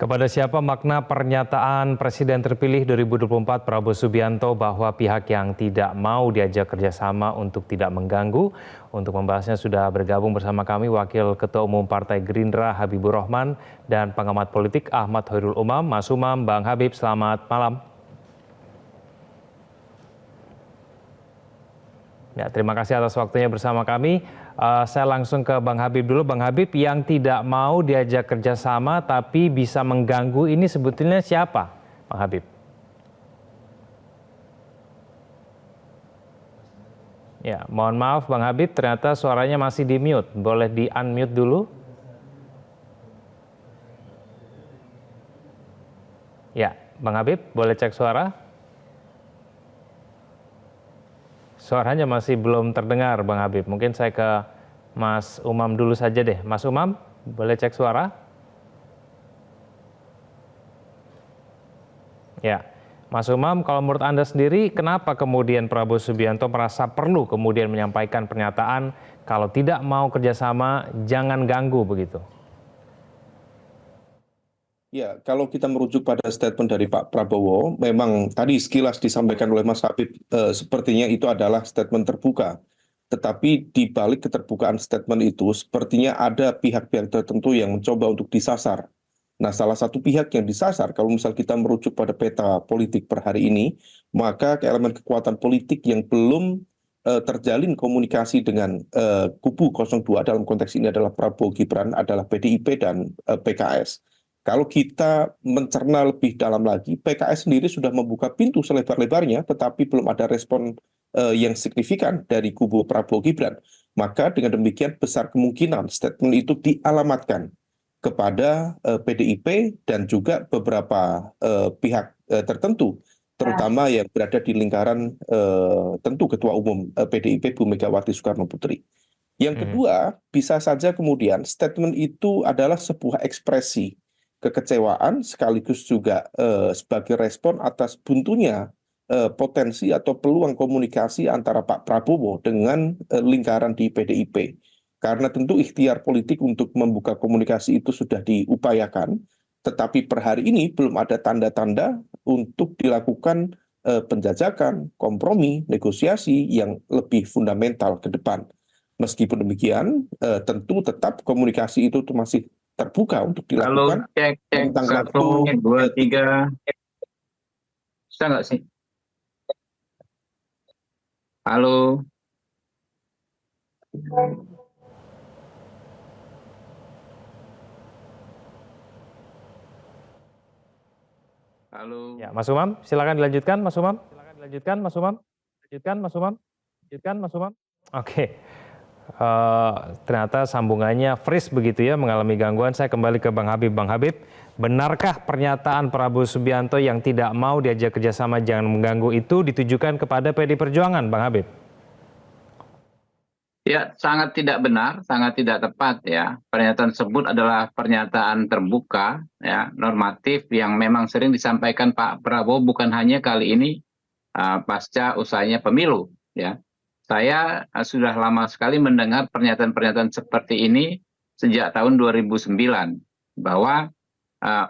Kepada siapa makna pernyataan Presiden terpilih 2024 Prabowo Subianto bahwa pihak yang tidak mau diajak kerjasama untuk tidak mengganggu? Untuk membahasnya sudah bergabung bersama kami Wakil Ketua Umum Partai Gerindra Habibur Rahman dan pengamat politik Ahmad Hoirul Umam. Mas Umam, Bang Habib, selamat malam. Ya, terima kasih atas waktunya bersama kami. Saya langsung ke Bang Habib dulu. Bang Habib, yang tidak mau diajak kerjasama tapi bisa mengganggu ini sebetulnya siapa, Bang Habib? Ya, mohon maaf Bang Habib, ternyata suaranya masih di mute. Boleh di unmute dulu? Ya, Bang Habib, boleh cek suara? Suaranya masih belum terdengar, Bang Habib. Mungkin saya ke Mas Umam dulu saja deh. Mas Umam, boleh cek suara? Ya, Mas Umam, kalau menurut Anda sendiri, kenapa kemudian Prabowo Subianto merasa perlu kemudian menyampaikan pernyataan kalau tidak mau kerjasama, jangan ganggu begitu? Ya, kalau kita merujuk pada statement dari Pak Prabowo, memang tadi sekilas disampaikan oleh Mas Habib, sepertinya itu adalah statement terbuka. Tetapi di balik keterbukaan statement itu, sepertinya ada pihak-pihak tertentu yang mencoba untuk disasar. Nah, salah satu pihak yang disasar, kalau misal kita merujuk pada peta politik per hari ini, maka elemen kekuatan politik yang belum terjalin komunikasi dengan kubu 02 dalam konteks ini adalah Prabowo Gibran, adalah PDIP dan PKS. Kalau kita mencerna lebih dalam lagi, PKS sendiri sudah membuka pintu selebar-lebarnya, tetapi belum ada respon yang signifikan dari kubu Prabowo Gibran. Maka dengan demikian besar kemungkinan statement itu dialamatkan kepada PDIP dan juga beberapa pihak tertentu, terutama yang berada di lingkaran tentu Ketua Umum PDIP Bu Megawati Soekarno Putri. Yang kedua, bisa saja kemudian statement itu adalah sebuah ekspresi kekecewaan sekaligus juga sebagai respon atas buntunya potensi atau peluang komunikasi antara Pak Prabowo dengan lingkaran di PDIP. Karena tentu ikhtiar politik untuk membuka komunikasi itu sudah diupayakan, tetapi per hari ini belum ada tanda-tanda untuk dilakukan penjajakan, kompromi, negosiasi yang lebih fundamental ke depan. Meskipun demikian, tentu tetap komunikasi itu masih terbuka untuk dilakukan. Halo, cek 1, 2, 3. Bisa nggak sih? Halo. Halo. Ya, Mas Umam, silakan dilanjutkan, Mas Umam. Silakan dilanjutkan, Mas Umam. Lanjutkan, Mas Umam. Lanjutkan, Mas Umam. Oke. Ternyata sambungannya freeze begitu ya, mengalami gangguan. Saya kembali ke Bang Habib. Bang Habib, benarkah pernyataan Prabowo Subianto yang tidak mau diajak kerjasama jangan mengganggu itu ditujukan kepada PD Perjuangan, Bang Habib? Ya, sangat tidak benar, sangat tidak tepat ya. Pernyataan tersebut adalah pernyataan terbuka, ya, normatif yang memang sering disampaikan Pak Prabowo bukan hanya kali ini pasca usainya pemilu, ya. Saya sudah lama sekali mendengar pernyataan-pernyataan seperti ini sejak tahun 2009 bahwa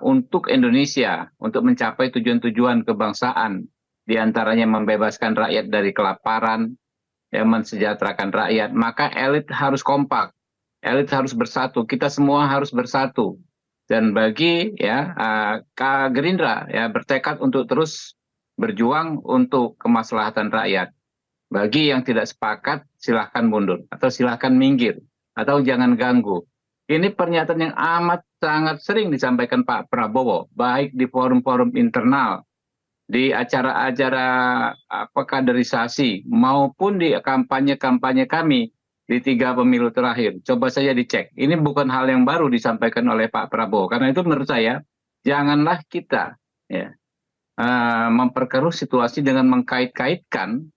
untuk Indonesia, untuk mencapai tujuan-tujuan kebangsaan, diantaranya membebaskan rakyat dari kelaparan, yang mensejahterakan rakyat, maka elit harus kompak, elit harus bersatu, kita semua harus bersatu. Dan bagi ya Gerindra ya bertekad untuk terus berjuang untuk kemaslahatan rakyat. Bagi yang tidak sepakat, silahkan mundur atau silahkan minggir atau jangan ganggu. Ini pernyataan yang amat sangat sering disampaikan Pak Prabowo, baik di forum-forum internal, di acara-acara kaderisasi, maupun di kampanye-kampanye kami di 3 pemilu terakhir. Coba saja dicek. Ini bukan hal yang baru disampaikan oleh Pak Prabowo. Karena itu menurut saya, janganlah kita ya, memperkeruh situasi dengan mengkait-kaitkan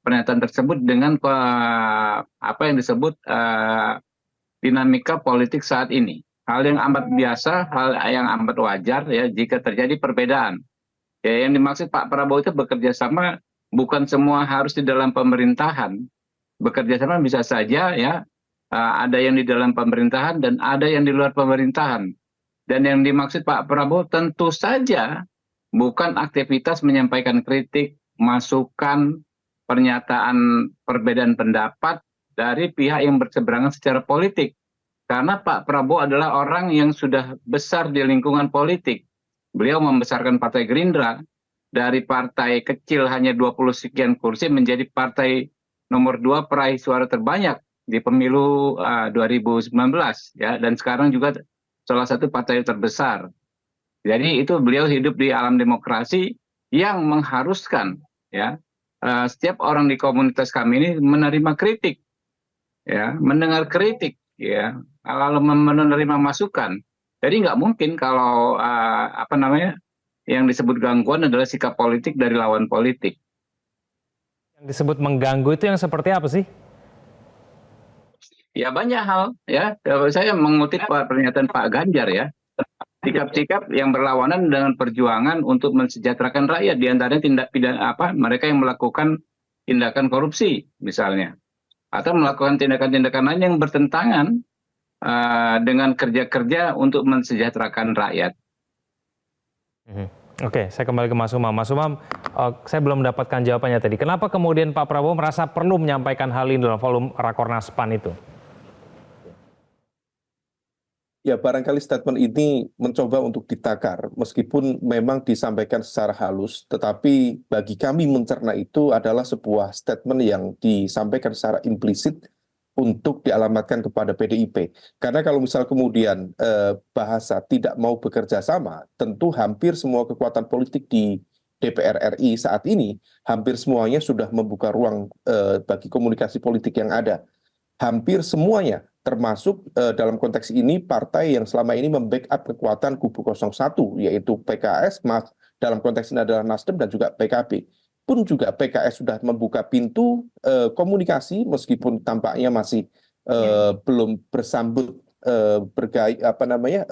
pernyataan tersebut dengan apa yang disebut dinamika politik saat ini. Hal yang amat biasa, hal yang amat wajar ya jika terjadi perbedaan. Ya, yang dimaksud Pak Prabowo itu bekerja sama bukan semua harus di dalam pemerintahan. Bekerja sama bisa saja ya ada yang di dalam pemerintahan dan ada yang di luar pemerintahan. Dan yang dimaksud Pak Prabowo tentu saja bukan aktivitas menyampaikan kritik, masukan, pernyataan perbedaan pendapat dari pihak yang berseberangan secara politik. Karena Pak Prabowo adalah orang yang sudah besar di lingkungan politik. Beliau membesarkan Partai Gerindra dari partai kecil hanya 20 sekian kursi menjadi partai nomor 2 peraih suara terbanyak di pemilu 2019 ya, dan sekarang juga salah satu partai terbesar. Jadi itu beliau hidup di alam demokrasi yang mengharuskan ya setiap orang di komunitas kami ini menerima kritik, ya, mendengar kritik, ya, lalu menerima masukan. Jadi nggak mungkin kalau yang disebut gangguan adalah sikap politik dari lawan politik. Yang disebut mengganggu itu yang seperti apa sih? Ya banyak hal, ya. Saya mengutip pernyataan Pak Ganjar ya. Sikap-sikap yang berlawanan dengan perjuangan untuk mensejahterakan rakyat, diantaranya tindak pidana mereka yang melakukan tindakan korupsi misalnya, atau melakukan tindakan-tindakan lain yang bertentangan dengan kerja-kerja untuk mensejahterakan rakyat. Oke, saya kembali ke Mas Umam. Mas Umam, saya belum mendapatkan jawabannya tadi. Kenapa kemudian Pak Prabowo merasa perlu menyampaikan hal ini dalam forum Rakornas PAN itu? Ya, barangkali statement ini mencoba untuk ditakar, meskipun memang disampaikan secara halus, tetapi bagi kami mencerna itu adalah sebuah statement yang disampaikan secara implisit untuk dialamatkan kepada PDIP. Karena kalau misal kemudian bahasa tidak mau bekerja sama, tentu hampir semua kekuatan politik di DPR RI saat ini, hampir semuanya sudah membuka ruang bagi komunikasi politik yang ada. Hampir semuanya, termasuk dalam konteks ini partai yang selama ini membackup kekuatan kubu 01, yaitu PKS, dalam konteks ini adalah Nasdem dan juga PKB. Pun juga PKS sudah membuka pintu komunikasi meskipun tampaknya masih belum bersambut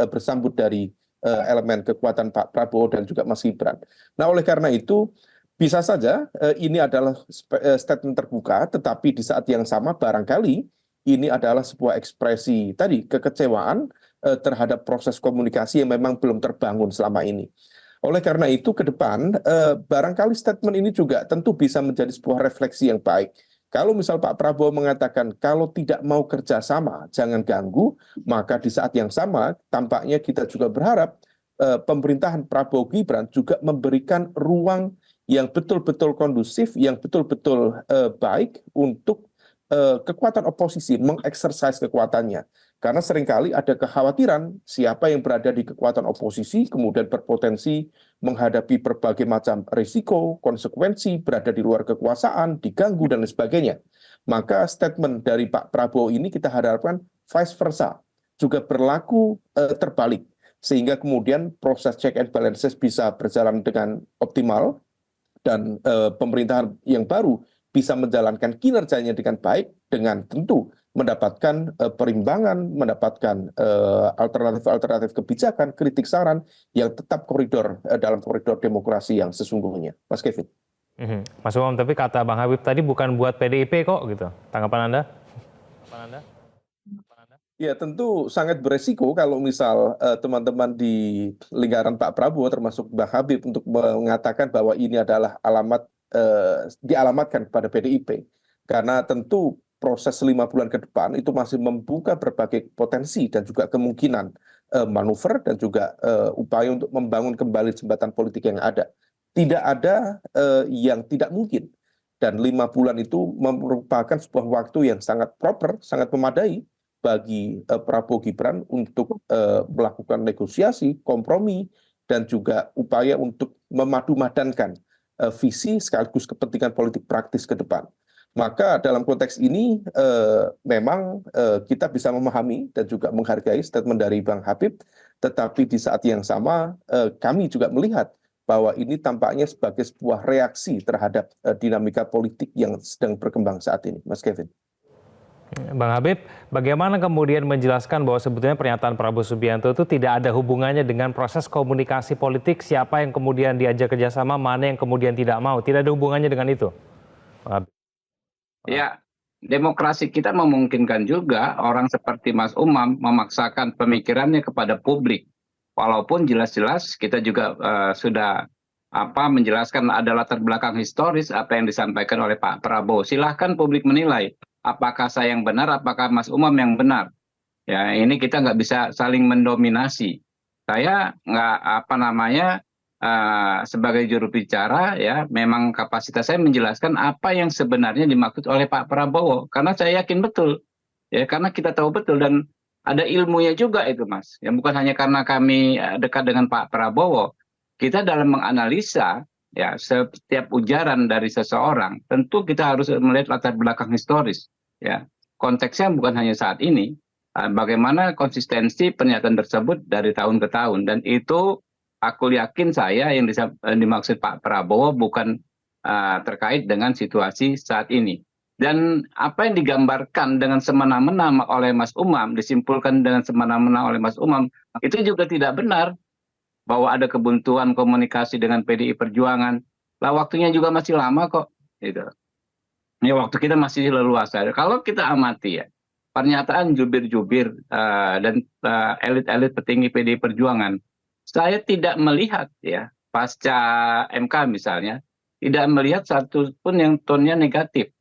bersambut dari elemen kekuatan Pak Prabowo dan juga Mas Gibran. Nah, oleh karena itu bisa saja ini adalah statement terbuka, tetapi di saat yang sama barangkali ini adalah sebuah ekspresi tadi kekecewaan terhadap proses komunikasi yang memang belum terbangun selama ini. Oleh karena itu ke depan barangkali statement ini juga tentu bisa menjadi sebuah refleksi yang baik. Kalau misal Pak Prabowo mengatakan kalau tidak mau kerjasama jangan ganggu, maka di saat yang sama tampaknya kita juga berharap pemerintahan Prabowo Gibran juga memberikan ruang yang betul-betul kondusif, yang betul-betul baik untuk kekuatan oposisi mengeksersis kekuatannya. Karena seringkali ada kekhawatiran siapa yang berada di kekuatan oposisi kemudian berpotensi menghadapi berbagai macam risiko, konsekuensi, berada di luar kekuasaan, diganggu, dan lain sebagainya. Maka statement dari Pak Prabowo ini kita harapkan vice versa, juga berlaku terbalik. Sehingga kemudian proses check and balances bisa berjalan dengan optimal, dan pemerintahan yang baru bisa menjalankan kinerjanya dengan baik, dengan tentu mendapatkan perimbangan, mendapatkan alternatif-alternatif kebijakan, kritik saran yang tetap dalam koridor demokrasi yang sesungguhnya. Mas Kevin. Mas Umam, tapi kata Bang Habib tadi bukan buat PDIP kok gitu. Tanggapan Anda? Ya, tentu sangat beresiko kalau misal teman-teman di lingkaran Pak Prabowo termasuk Bang Habib untuk mengatakan bahwa ini adalah dialamatkan kepada PDIP. Karena tentu proses 5 bulan ke depan itu masih membuka berbagai potensi dan juga kemungkinan manuver dan juga upaya untuk membangun kembali jembatan politik yang ada. Tidak ada yang tidak mungkin. Dan 5 bulan itu merupakan sebuah waktu yang sangat proper, sangat memadai bagi Prabowo Gibran untuk melakukan negosiasi, kompromi, dan juga upaya untuk memadu-madankan visi sekaligus kepentingan politik praktis ke depan. Maka dalam konteks ini memang kita bisa memahami dan juga menghargai statement dari Bang Habib, tetapi di saat yang sama kami juga melihat bahwa ini tampaknya sebagai sebuah reaksi terhadap dinamika politik yang sedang berkembang saat ini, Mas Kevin. Bang Habib, bagaimana kemudian menjelaskan bahwa sebetulnya pernyataan Prabowo Subianto itu tidak ada hubungannya dengan proses komunikasi politik, siapa yang kemudian diajak kerjasama, mana yang kemudian tidak mau, tidak ada hubungannya dengan itu? Bang Habib. Ya, demokrasi kita memungkinkan juga orang seperti Mas Umam memaksakan pemikirannya kepada publik. Walaupun jelas-jelas kita juga sudah menjelaskan ada latar belakang historis apa yang disampaikan oleh Pak Prabowo. Silahkan publik menilai apakah saya yang benar, apakah Mas Umam yang benar. Ya, ini kita nggak bisa saling mendominasi. Saya nggak sebagai juru bicara ya, memang kapasitas saya menjelaskan apa yang sebenarnya dimaksud oleh Pak Prabowo. Karena saya yakin betul, ya karena kita tahu betul dan ada ilmunya juga itu, Mas. Ya bukan hanya karena kami dekat dengan Pak Prabowo. Kita dalam menganalisa ya setiap ujaran dari seseorang, tentu kita harus melihat latar belakang historis. Ya, konteksnya bukan hanya saat ini. Bagaimana konsistensi pernyataan tersebut dari tahun ke tahun, dan itu aku yakin saya yang dimaksud Pak Prabowo bukan terkait dengan situasi saat ini. Dan apa yang digambarkan dengan semena-mena oleh Mas Umam, disimpulkan dengan semena-mena oleh Mas Umam, itu juga tidak benar. Bahwa ada kebuntuan komunikasi dengan PDI Perjuangan. Lah waktunya juga masih lama kok. Gitu. Ya waktu kita masih leluasa. Kalau kita amati ya, pernyataan jubir-jubir dan elit-elit petinggi PDI Perjuangan, saya tidak melihat ya, pasca MK misalnya, tidak melihat satu pun yang tone-nya negatif.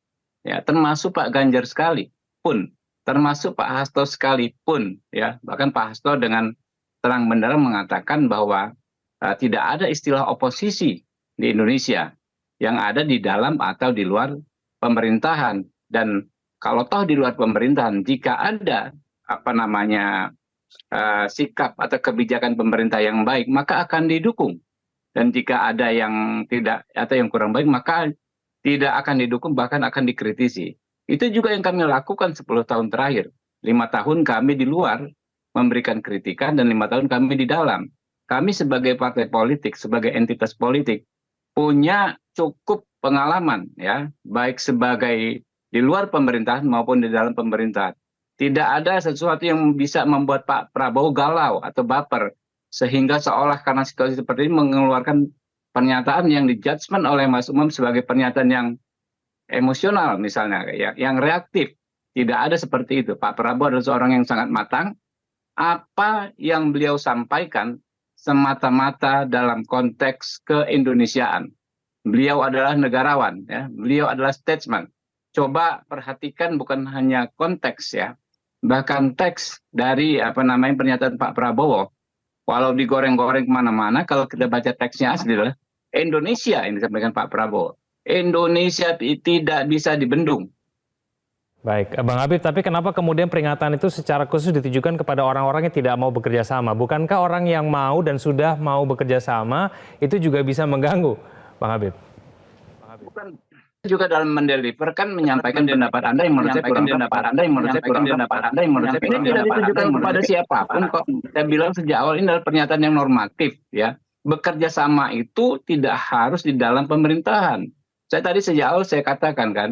Ya, termasuk Pak Ganjar sekalipun, termasuk Pak Hasto sekalipun, ya bahkan Pak Hasto dengan terang benderang mengatakan bahwa tidak ada istilah oposisi di Indonesia, yang ada di dalam atau di luar pemerintahan. Dan kalau toh di luar pemerintahan, jika ada sikap atau kebijakan pemerintah yang baik, maka akan didukung. Dan jika ada yang tidak atau yang kurang baik, maka tidak akan didukung, bahkan akan dikritisi. Itu juga yang kami lakukan 10 tahun terakhir. 5 tahun kami di luar memberikan kritikan dan 5 tahun kami di dalam. Kami sebagai partai politik, sebagai entitas politik, punya cukup pengalaman ya, baik sebagai di luar pemerintahan maupun di dalam pemerintahan. Tidak ada sesuatu yang bisa membuat Pak Prabowo galau atau baper, sehingga seolah karena situasi seperti ini mengeluarkan pernyataan yang dijudgment oleh Mas Umam sebagai pernyataan yang emosional misalnya, ya, yang reaktif. Tidak ada seperti itu. Pak Prabowo adalah seorang yang sangat matang. Apa yang beliau sampaikan semata-mata dalam konteks keindonesiaan. Beliau adalah negarawan, ya. Beliau adalah statesman. Coba perhatikan bukan hanya konteks ya, bahkan teks dari pernyataan Pak Prabowo. Walau digoreng-goreng kemana-mana, kalau kita baca teksnya asli adalah Indonesia yang disampaikan Pak Prabowo. Indonesia tidak bisa dibendung. Baik, Bang Habib, tapi kenapa kemudian peringatan itu secara khusus ditujukan kepada orang-orang yang tidak mau bekerja sama? Bukankah orang yang mau dan sudah mau bekerja sama itu juga bisa mengganggu, Bang Habib? Bukan juga dalam mendeliverkan menyampaikan pendapat Anda yang menurut saya kurang tepat. Ini tidak ditujukan kepada siapapun kok. Saya bilang sejak awal ini adalah pernyataan yang normatif ya. Bekerja sama itu tidak harus di dalam pemerintahan. Saya tadi sejak awal saya katakan kan,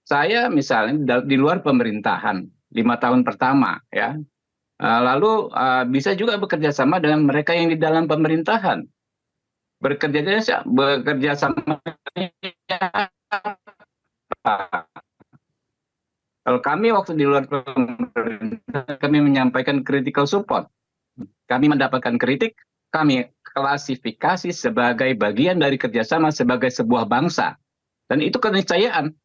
saya misalnya di luar pemerintahan 5 tahun pertama ya, lalu bisa juga bekerja sama dengan mereka yang di dalam pemerintahan. Bekerja sama. Kalau kami waktu di luar pemerintahan, kami menyampaikan critical support. Kami mendapatkan kritik, kami klasifikasi sebagai bagian dari kerjasama sebagai sebuah bangsa. Dan itu keniscayaan.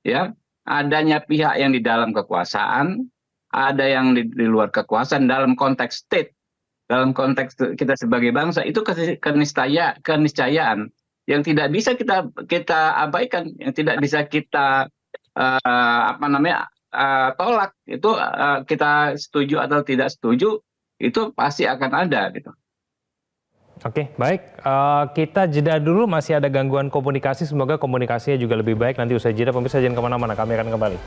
Ya, adanya pihak yang di dalam kekuasaan, ada yang di luar kekuasaan dalam konteks state, dalam konteks kita sebagai bangsa, itu keniscayaan yang tidak bisa kita abaikan, yang tidak bisa kita tolak. Itu kita setuju atau tidak setuju, itu pasti akan ada gitu. Oke, baik. Kita jeda dulu, masih ada gangguan komunikasi. Semoga komunikasinya juga lebih baik nanti usai jeda. Pemirsa jangan kemana-mana, kami akan kembali.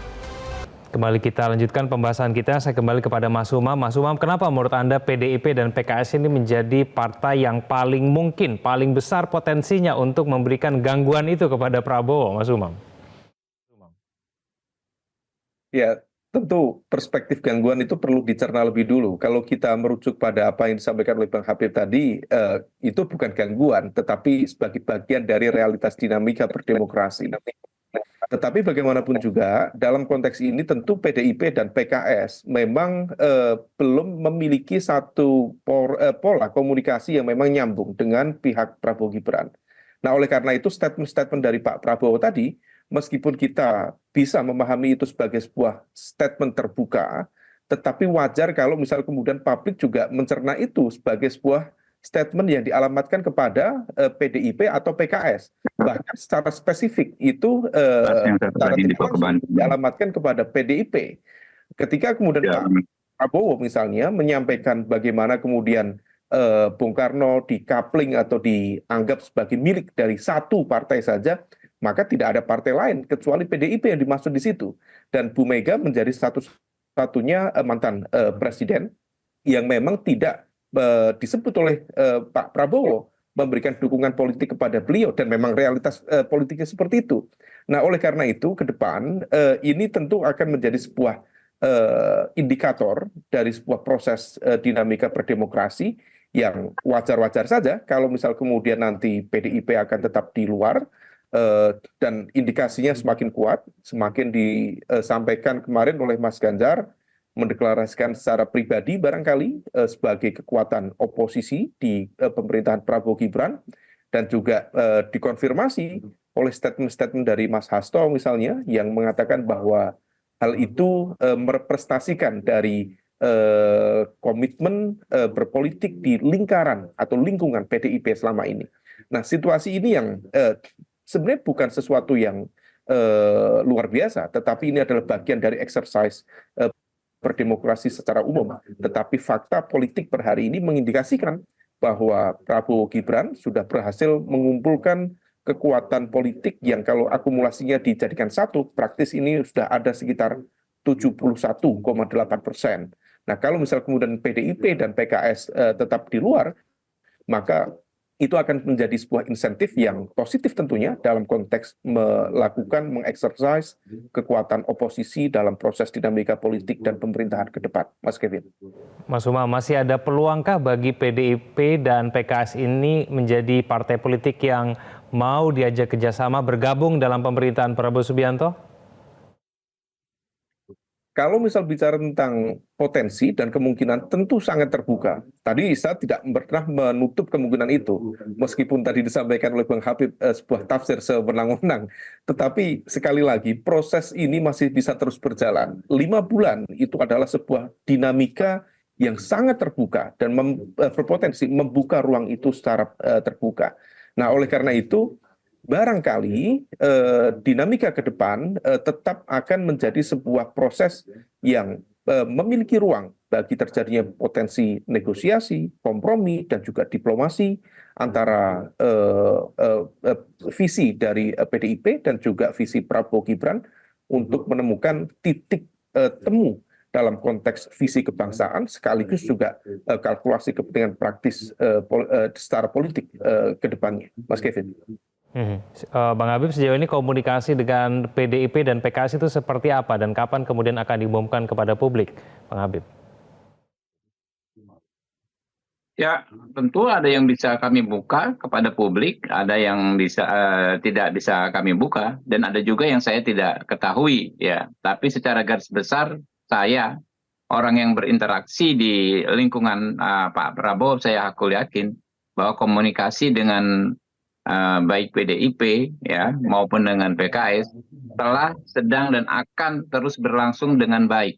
Kembali kita lanjutkan pembahasan kita. Saya kembali kepada Mas Umam. Mas Umam, kenapa menurut Anda PDIP dan PKS ini menjadi partai yang paling mungkin, paling besar potensinya untuk memberikan gangguan itu kepada Prabowo, Mas Umam? Ya, tentu perspektif gangguan itu perlu dicerna lebih dulu. Kalau kita merujuk pada apa yang disampaikan oleh Bang Habib tadi, itu bukan gangguan, tetapi sebagai bagian dari realitas dinamika berdemokrasi. Tetapi bagaimanapun juga dalam konteks ini tentu PDIP dan PKS memang belum memiliki satu pola komunikasi yang memang nyambung dengan pihak Prabowo Gibran. Nah, oleh karena itu statement-statement dari Pak Prabowo tadi, meskipun kita bisa memahami itu sebagai sebuah statement terbuka, tetapi wajar kalau misal kemudian publik juga mencerna itu sebagai sebuah statement yang dialamatkan kepada PDIP atau PKS. Bahkan secara spesifik itu Yang secara terjadi di tidak langsung Pakuban. dialamatkan kepada PDIP. Ketika kemudian Ya, Pak Prabowo misalnya menyampaikan bagaimana kemudian Bung Karno dikapling atau dianggap sebagai milik dari satu partai saja, maka tidak ada partai lain kecuali PDIP yang dimaksud di situ. Dan Bu Mega menjadi satu-satunya mantan presiden yang memang tidak disebut oleh Pak Prabowo memberikan dukungan politik kepada beliau dan memang realitas politiknya seperti itu. Nah, oleh karena itu ke depan ini tentu akan menjadi sebuah indikator dari sebuah proses dinamika berdemokrasi yang wajar-wajar saja kalau misal kemudian nanti PDIP akan tetap di luar dan indikasinya semakin kuat, semakin disampaikan kemarin oleh Mas Ganjar mendeklarasikan secara pribadi barangkali sebagai kekuatan oposisi di pemerintahan Prabowo Gibran dan juga dikonfirmasi oleh statement-statement dari Mas Hasto misalnya yang mengatakan bahwa hal itu merepresentasikan dari komitmen berpolitik di lingkaran atau lingkungan PDIP selama ini. Nah, situasi ini yang sebenarnya bukan sesuatu yang luar biasa, tetapi ini adalah bagian dari exercise berdemokrasi secara umum. Tetapi fakta politik per hari ini mengindikasikan bahwa Prabowo Gibran sudah berhasil mengumpulkan kekuatan politik yang kalau akumulasinya dijadikan satu, praktis ini sudah ada sekitar 71,8%. Nah, kalau misal kemudian PDIP dan PKS tetap di luar, maka itu akan menjadi sebuah insentif yang positif tentunya dalam konteks melakukan mengeksersis kekuatan oposisi dalam proses dinamika politik dan pemerintahan ke depan. Mas Kevin. Mas Umam, masih ada peluangkah bagi PDIP dan PKS ini menjadi partai politik yang mau diajak kerjasama bergabung dalam pemerintahan Prabowo Subianto? Kalau misal bicara tentang potensi dan kemungkinan tentu sangat terbuka. Tadi saya tidak pernah menutup kemungkinan itu. Meskipun tadi disampaikan oleh Bang Habib sebuah tafsir sewenang-wenang. Tetapi sekali lagi proses ini masih bisa terus berjalan. 5 bulan itu adalah sebuah dinamika yang sangat terbuka dan berpotensi membuka ruang itu secara terbuka. Nah, oleh karena itu barangkali dinamika ke depan tetap akan menjadi sebuah proses yang memiliki ruang bagi terjadinya potensi negosiasi, kompromi, dan juga diplomasi antara visi dari PDIP dan juga visi Prabowo Gibran untuk menemukan titik temu dalam konteks visi kebangsaan sekaligus juga kalkulasi kepentingan praktis secara politik ke depannya. Mas Kevin. Bang Habib, sejauh ini komunikasi dengan PDIP dan PKS itu seperti apa dan kapan kemudian akan diumumkan kepada publik, Bang Habib? ya, tentu ada yang bisa kami buka kepada publik, ada yang bisa tidak bisa kami buka, dan ada juga yang saya tidak ketahui, ya. Tapi secara garis besar, saya orang yang berinteraksi di lingkungan Pak Prabowo, saya aku yakin bahwa komunikasi dengan baik PDIP ya maupun dengan PKS telah, sedang, dan akan terus berlangsung dengan baik.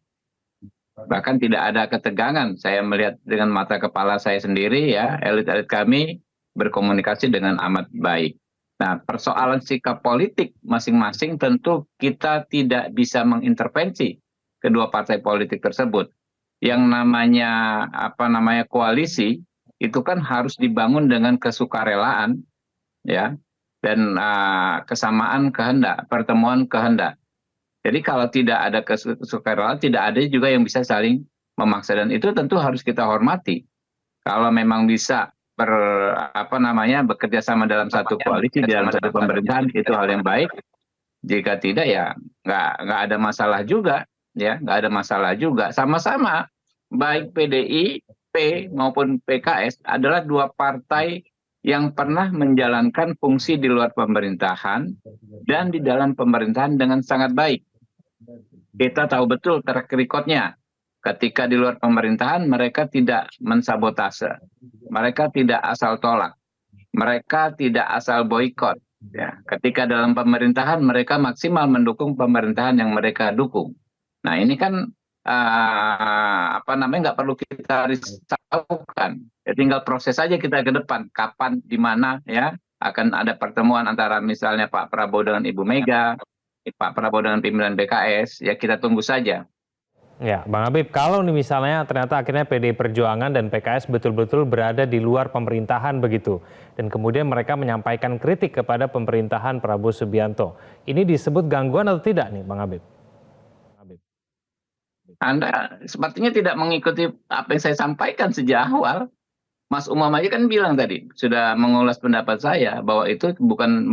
Bahkan tidak ada ketegangan. Saya melihat dengan mata kepala saya sendiri ya, elit-elit kami berkomunikasi dengan amat baik. Nah, persoalan sikap politik masing-masing tentu kita tidak bisa mengintervensi kedua partai politik tersebut. Yang namanya koalisi itu kan harus dibangun dengan kesukarelaan ya, dan kesamaan kehendak, pertemuan kehendak. Jadi kalau tidak ada kesukarelaan, tidak ada juga yang bisa saling memaksa, dan itu tentu harus kita hormati. Kalau memang bisa bekerja sama dalam satu koalisi, dalam satu pemerintahan, itu hal yang baik. Jika tidak ya nggak ada masalah juga, ya nggak ada masalah juga. Sama-sama baik PDIP maupun PKS adalah dua partai yang pernah menjalankan fungsi di luar pemerintahan dan di dalam pemerintahan dengan sangat baik. Kita tahu betul track record-nya. Ketika di luar pemerintahan, mereka tidak mensabotase. Mereka tidak asal tolak. Mereka tidak asal boikot. Ya. Ketika dalam pemerintahan, mereka maksimal mendukung pemerintahan yang mereka dukung. Nah, ini kan nggak perlu kita risaukan. Ya, tinggal proses saja kita ke depan. Kapan, di mana ya akan ada pertemuan antara misalnya Pak Prabowo dengan Ibu Mega, Pak Prabowo dengan pimpinan PKS. Ya kita tunggu saja. Ya, Bang Habib, kalau nih misalnya ternyata akhirnya PDI Perjuangan dan PKS betul-betul berada di luar pemerintahan begitu, dan kemudian mereka menyampaikan kritik kepada pemerintahan Prabowo Subianto, ini disebut gangguan atau tidak nih, Bang Habib? Anda sepertinya tidak mengikuti apa yang saya sampaikan sejak awal. Mas Umam aja kan bilang tadi, sudah mengulas pendapat saya bahwa itu bukan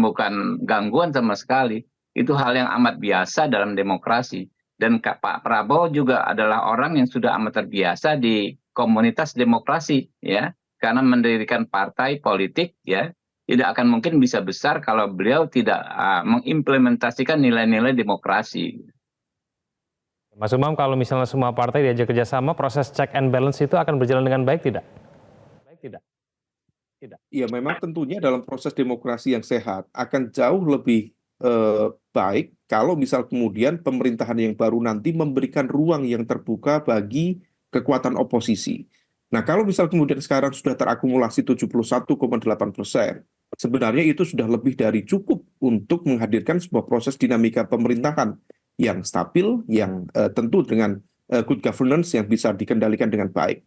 gangguan sama sekali. Itu hal yang amat biasa dalam demokrasi. Dan Pak Prabowo juga adalah orang yang sudah amat terbiasa di komunitas demokrasi, ya, karena mendirikan partai politik, ya, tidak akan mungkin bisa besar kalau beliau tidak mengimplementasikan nilai-nilai demokrasi. Mas Umam, kalau misalnya semua partai diajak kerjasama, proses check and balance itu akan berjalan dengan baik tidak? Ya, memang tentunya dalam proses demokrasi yang sehat akan jauh lebih baik kalau misal kemudian pemerintahan yang baru nanti memberikan ruang yang terbuka bagi kekuatan oposisi. Nah, kalau misal kemudian sekarang sudah terakumulasi 71,8%, sebenarnya itu sudah lebih dari cukup untuk menghadirkan sebuah proses dinamika pemerintahan yang stabil, yang tentu dengan good governance yang bisa dikendalikan dengan baik.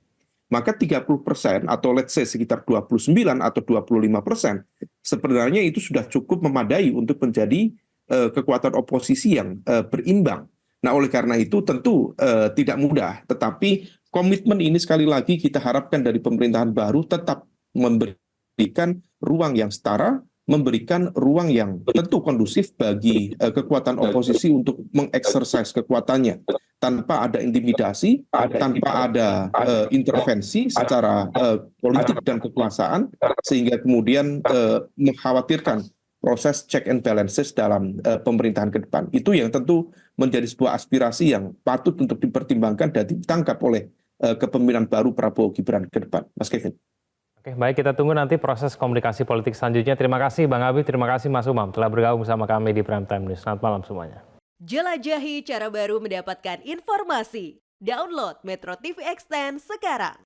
Maka 30% atau let's say sekitar 29 atau 25% sebenarnya itu sudah cukup memadai untuk menjadi kekuatan oposisi yang berimbang. Nah, oleh karena itu tentu tidak mudah, tetapi komitmen ini sekali lagi kita harapkan dari pemerintahan baru tetap memberikan ruang yang setara, memberikan ruang yang tentu kondusif bagi kekuatan oposisi untuk mengeksersis kekuatannya tanpa ada intimidasi, tanpa ada intervensi secara politik dan kekuasaan, sehingga kemudian mengkhawatirkan proses check and balances dalam pemerintahan ke depan. Itu yang tentu menjadi sebuah aspirasi yang patut untuk dipertimbangkan dan ditangkap oleh kepemimpinan baru Prabowo Gibran ke depan. Mas Kevin. Oke, baik, kita tunggu nanti proses komunikasi politik selanjutnya. Terima kasih Bang Habib, terima kasih Mas Umam telah bergabung bersama kami di Prime Time News. Selamat malam semuanya. Jelajahi cara baru mendapatkan informasi. Download Metro TV Extend sekarang.